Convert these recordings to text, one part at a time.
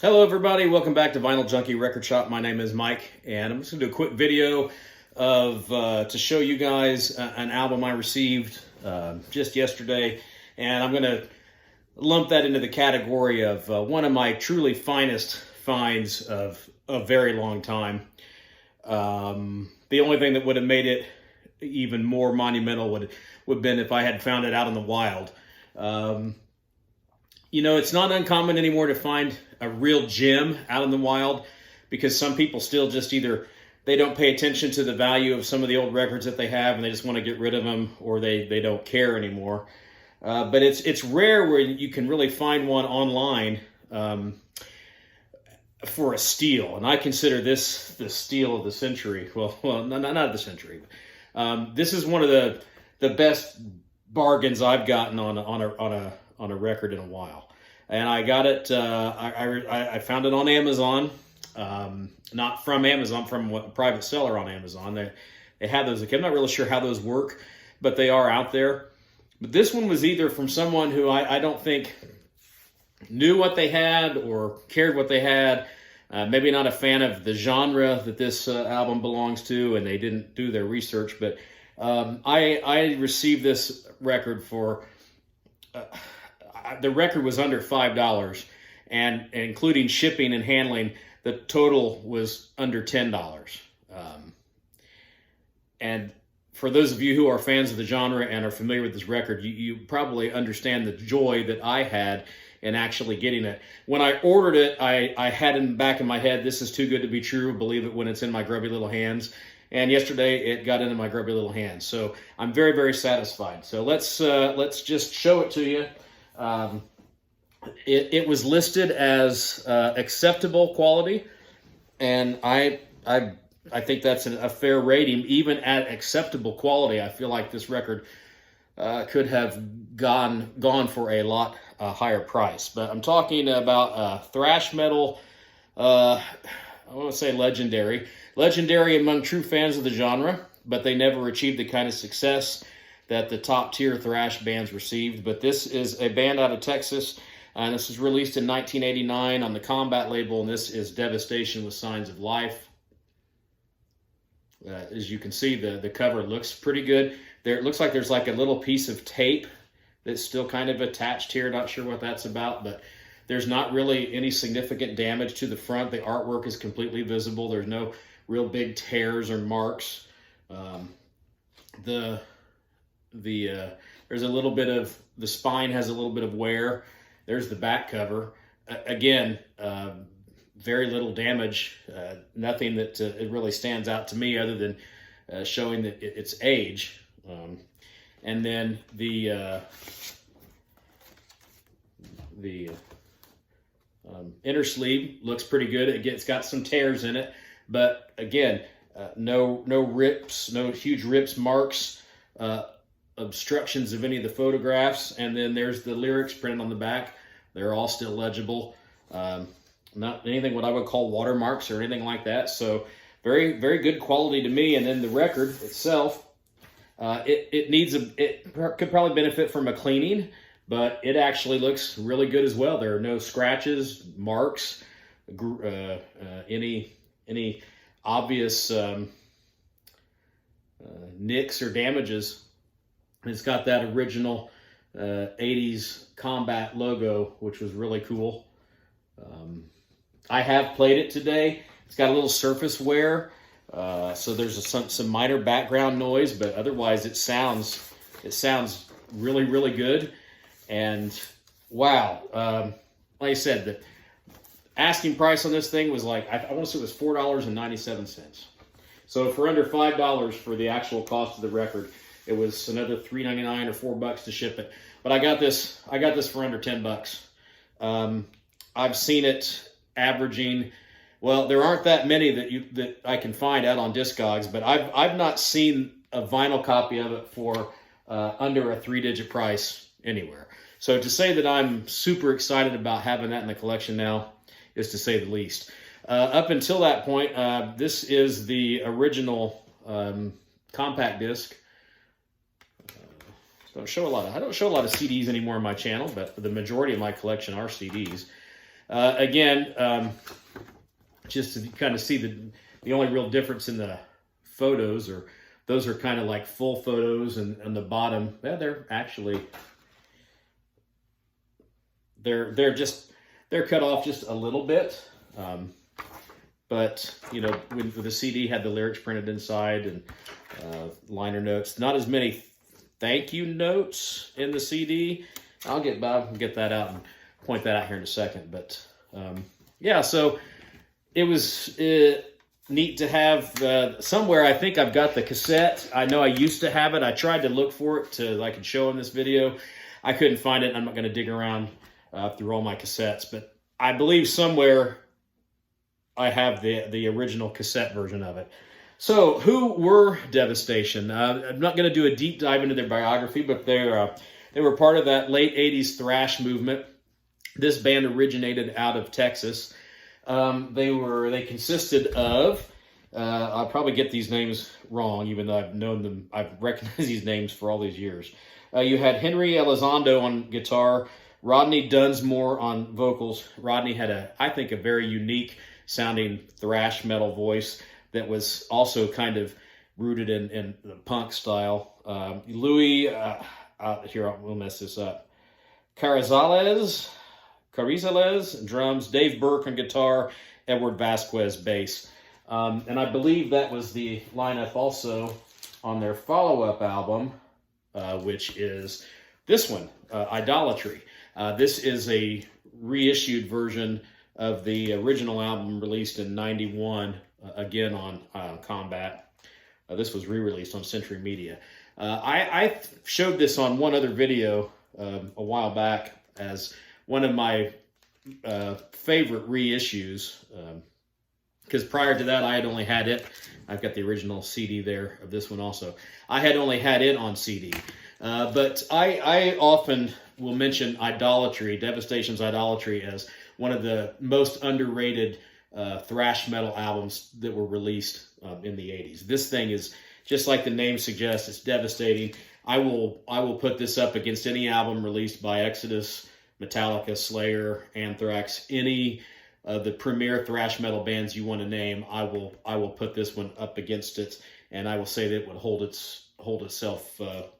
Hello everybody, welcome back to Vinyl Junkie Record Shop. My name is Mike, and I'm just going to do a quick video of to show you guys an album I received just yesterday, and I'm going to lump that into the category of one of my truly finest finds of a very long time. The only thing that would have made it even more monumental would have been if I had found it out in the wild. You know, it's not uncommon anymore to find a real gem out in the wild because some people still just either they don't pay attention to the value of some of the old records that they have and they just want to get rid of them, or they don't care anymore. But it's rare where you can really find one online for a steal, and I consider this the steal of the century. Well, not the century. This is one of the best bargains I've gotten on a record in a while. And I got it, I found it on Amazon, not from Amazon, from a private seller on Amazon. They have those. I'm not really sure how those work, but they are out there. But this one was either from someone who I don't think knew what they had or cared what they had, maybe not a fan of the genre that this album belongs to, and they didn't do their research. But I received this record for... the record was under $5, and including shipping and handling, the total was under $10. And for those of you who are fans of the genre and are familiar with this record, you probably understand the joy that I had in actually getting it. When I ordered it, I had in the back of my head, this is too good to be true, believe it when it's in my grubby little hands. And yesterday it got into my grubby little hands. So I'm very, very satisfied. So let's just show it to you. It was listed as acceptable quality, and I think that's a fair rating. Even at acceptable quality, I feel like this record could have gone for a lot higher price. But I'm talking about thrash metal. I want to say legendary among true fans of the genre, but they never achieved the kind of success that the top tier thrash bands received. But this is a band out of Texas, and this was released in 1989 on the Combat label, and this is Devastation with Signs of Life. As you can see, the cover looks pretty good. It looks like there's like a little piece of tape that's still kind of attached here. Not sure what that's about, but there's not really any significant damage to the front. The artwork is completely visible. There's no real big tears or marks. There's a little bit of, the spine has a little bit of wear. There's the back cover. Again, very little damage. Nothing that it really stands out to me other than showing that it's age. And then the inner sleeve looks pretty good. It's got some tears in it, but again, no rips, no huge rips, marks, obstructions of any of the photographs. And then there's the lyrics printed on the back. They're all still legible. Not anything what I would call watermarks or anything like that. So very, very good quality to me. And then the record itself, it could probably benefit from a cleaning, but it actually looks really good as well. There are no scratches, marks, any obvious nicks or damages. It's got that original 80s Combat logo, which was really cool. I have played it today. It's got a little surface wear, so there's some minor background noise, but otherwise it sounds really, really good. And wow, like I said, the asking price on this thing was like, I want to say it was $4.97. So for under $5 for the actual cost of the record, it was another $3.99 or $4 to ship it. But I got this for under $10. I've seen it averaging, well, there aren't that many that I can find out on Discogs, but I've not seen a vinyl copy of it for under a 3-digit price anywhere. So to say that I'm super excited about having that in the collection now is to say the least. Up until that point, this is the original compact disc. I don't show a lot of CDs anymore on my channel, but the majority of my collection are CDs. Again, just to kind of see the only real difference in the photos, or those are kind of like full photos, and on the bottom, yeah, they're actually they're cut off just a little bit. But you know, when the CD had the lyrics printed inside, and liner notes, not as many thank you notes in the CD. I'll get that out and point that out here in a second. But yeah, so it was neat to have somewhere. I think I've got the cassette. I know I used to have it. I tried to look for it so I could show in this video. I couldn't find it. I'm not going to dig around through all my cassettes, but I believe somewhere I have the original cassette version of it. So who were Devastation? I'm not going to do a deep dive into their biography, but they were part of that late 80s thrash movement. This band originated out of Texas. They consisted of, I'll probably get these names wrong, even though I've known them, I've recognized these names for all these years. You had Henry Elizondo on guitar, Rodney Dunsmore on vocals. Rodney had I think a very unique sounding thrash metal voice that was also kind of rooted in the punk style. Louis, here, we'll mess this up, Carizales, drums, Dave Burke on guitar, Edward Vasquez bass. And I believe that was the lineup also on their follow-up album, which is this one, Idolatry. This is a reissued version of the original album released in '91, again on Combat. This was re-released on Century Media. I showed this on one other video a while back as one of my favorite reissues, because prior to that I had only had it. I've got the original CD there of this one also. I had only had it on CD, but I often will mention Idolatry, Devastation's Idolatry, as one of the most underrated thrash metal albums that were released in the 80s. This thing is, just like the name suggests, it's devastating. I will put this up against any album released by Exodus, Metallica, Slayer, Anthrax, any of the premier thrash metal bands you want to name. I will put this one up against it, and I will say that it would hold itself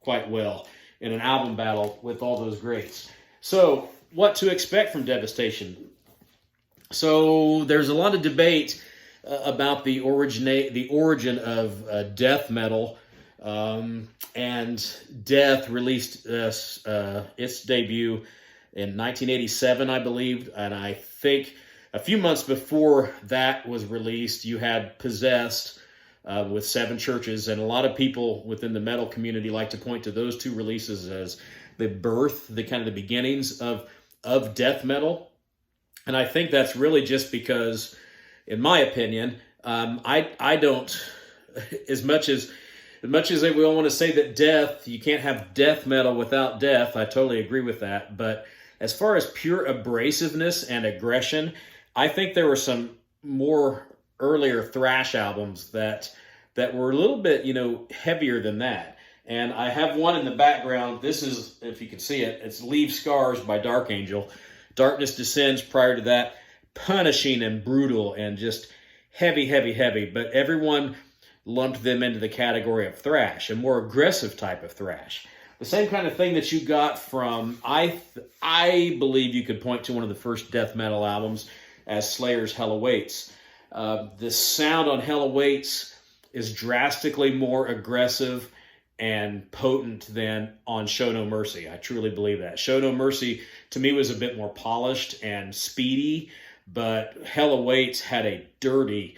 quite well in an album battle with all those greats. So, what to expect from Devastation? So, there's a lot of debate about the origin of death metal. And Death released its debut in 1987, I believe, and I think a few months before that was released, you had Possessed with 7 Churches, and a lot of people within the metal community like to point to those 2 releases as the birth, the kind of the beginnings of death metal. And I think that's really just because, in my opinion, I don't, as much as we all want to say that death, you can't have death metal without death. I totally agree with that. But as far as pure abrasiveness and aggression, I think there were some more earlier thrash albums that were a little bit, heavier than that. And I have one in the background. This is, if you can see it, it's Leave Scars by Dark Angel. Darkness Descends prior to that, punishing and brutal and just heavy, heavy, heavy. But everyone lumped them into the category of thrash, a more aggressive type of thrash. The same kind of thing that you got from, I believe you could point to one of the first death metal albums as Slayer's Hell Awaits. The sound on Hell Awaits is drastically more aggressive and potent than on Show No Mercy. I truly believe that. Show No Mercy, to me, was a bit more polished and speedy, but Hell Awaits had a dirty,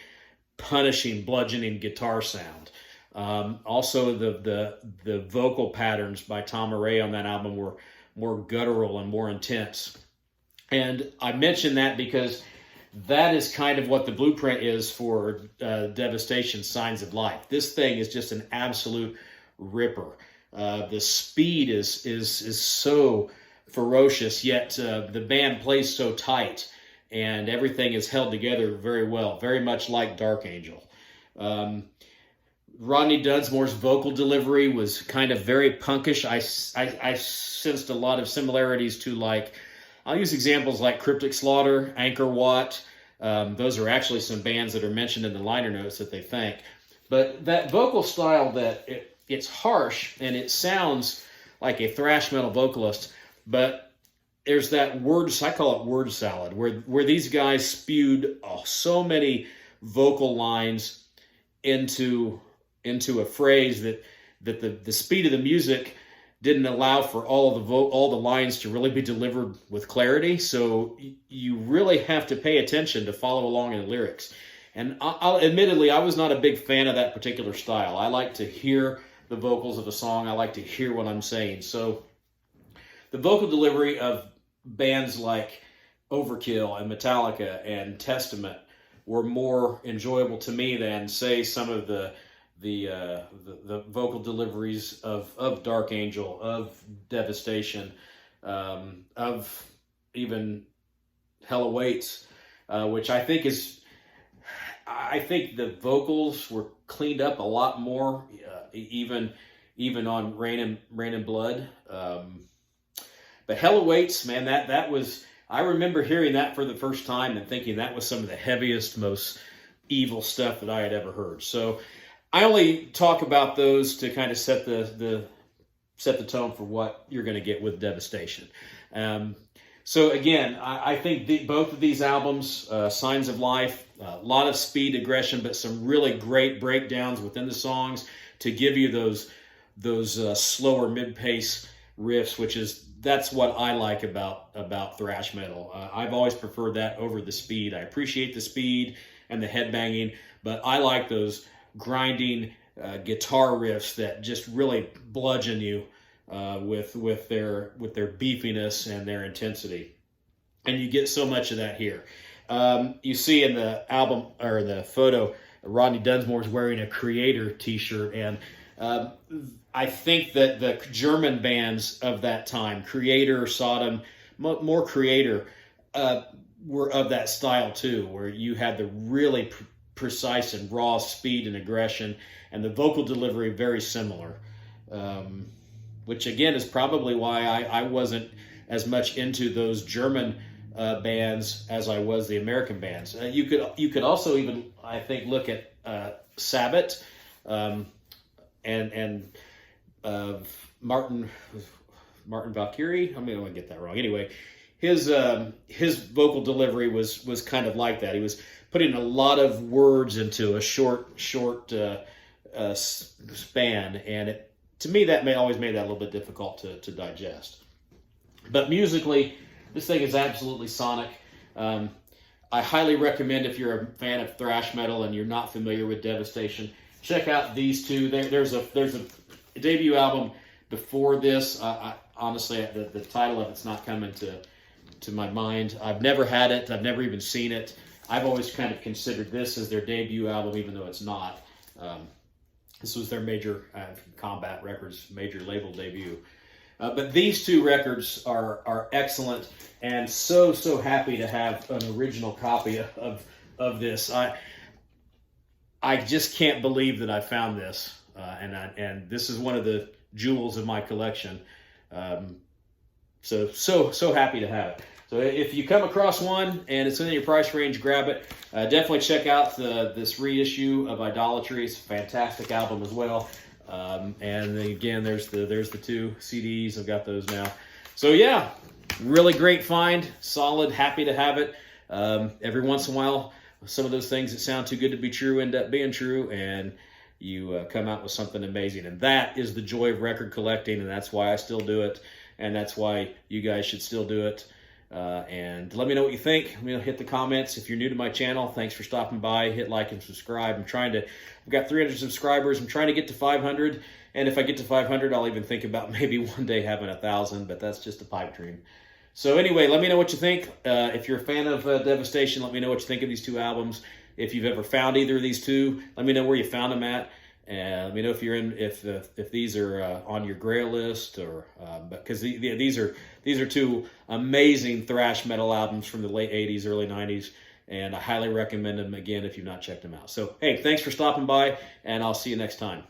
punishing, bludgeoning guitar sound. Also, the vocal patterns by Tom Araya on that album were more guttural and more intense. And I mention that because that is kind of what the blueprint is for Devastation Signs of Life. This thing is just an absolute ripper. The speed is so ferocious, yet the band plays so tight, and everything is held together very well, very much like Dark Angel. Rodney Dunsmore's vocal delivery was kind of very punkish. I sensed a lot of similarities to like I'll use examples like Cryptic Slaughter, Anchor Wat. Those are actually some bands that are mentioned in the liner notes that they thank. But that vocal style, it's harsh and it sounds like a thrash metal vocalist, but there's that I call it word salad, where these guys spewed so many vocal lines into a phrase that the speed of the music didn't allow for all the lines to really be delivered with clarity. So you really have to pay attention to follow along in the lyrics. And admittedly, I was not a big fan of that particular style. I like to hear the vocals of a song. I like to hear what I'm saying. So the vocal delivery of bands like Overkill and Metallica and Testament were more enjoyable to me than, say, some of the vocal deliveries of Dark Angel, of Devastation, of even Hell Awaits, which I think the vocals were cleaned up a lot more, even on Rain and Blood. But Hell Awaits, man, that was, I remember hearing that for the first time and thinking that was some of the heaviest, most evil stuff that I had ever heard. So I only talk about those to kind of set the tone for what you're going to get with Devastation. So again, I think both of these albums, Signs of Life, a lot of speed, aggression, but some really great breakdowns within the songs to give you those slower mid-pace riffs, that's what I like about thrash metal. I've always preferred that over the speed. I appreciate the speed and the headbanging, but I like those grinding guitar riffs that just really bludgeon you with their beefiness and their intensity, and you get so much of that here. You see in the album or the photo, Rodney Dunsmore's wearing a Creator T-shirt, and I think that the German bands of that time, Creator, Sodom, more Creator, were of that style too, where you had the really precise and raw speed and aggression, and the vocal delivery very similar, which again is probably why I wasn't as much into those German bands as I was the American bands. You could also even, I think, look at Sabbath and Martin Valkyrie. I'm going to get that wrong. Anyway, his vocal delivery was kind of like that. He was putting a lot of words into a short span, and to me that always made that a little bit difficult to digest. But musically, this thing is absolutely sonic. I highly recommend, if you're a fan of thrash metal and you're not familiar with Devastation, check out these two. There's a debut album before this. Honestly, the title of it's not coming to my mind. I've never had it. I've never even seen it. I've always kind of considered this as their debut album, even though it's not. This was their major Combat Records major label debut. But these two records are excellent, and so happy to have an original copy of this. I just can't believe that I found this, and this is one of the jewels of my collection. So happy to have it. So if you come across one and it's in your price range, grab it. Definitely check out this reissue of Idolatry. It's a fantastic album as well. And again, there's the two CDs. I've got those now. So yeah, really great find. Solid. Happy to have it. Every once in a while, some of those things that sound too good to be true end up being true, and you come out with something amazing. And that is the joy of record collecting, and that's why I still do it, and that's why you guys should still do it. And let me know what you think. Hit the comments. If you're new to my channel, thanks for stopping by. Hit like and subscribe. I've got 300 subscribers. I'm trying to get to 500. And if I get to 500, I'll even think about maybe one day having 1,000, but that's just a pipe dream. So anyway, let me know what you think. If you're a fan of Devastation, let me know what you think of these two albums. If you've ever found either of these two, let me know where you found them at. And let me know if you're if these are on your Grail list, or because these are two amazing thrash metal albums from the late 80s, early 90s, and I highly recommend them again if you've not checked them out. So hey, thanks for stopping by, and I'll see you next time.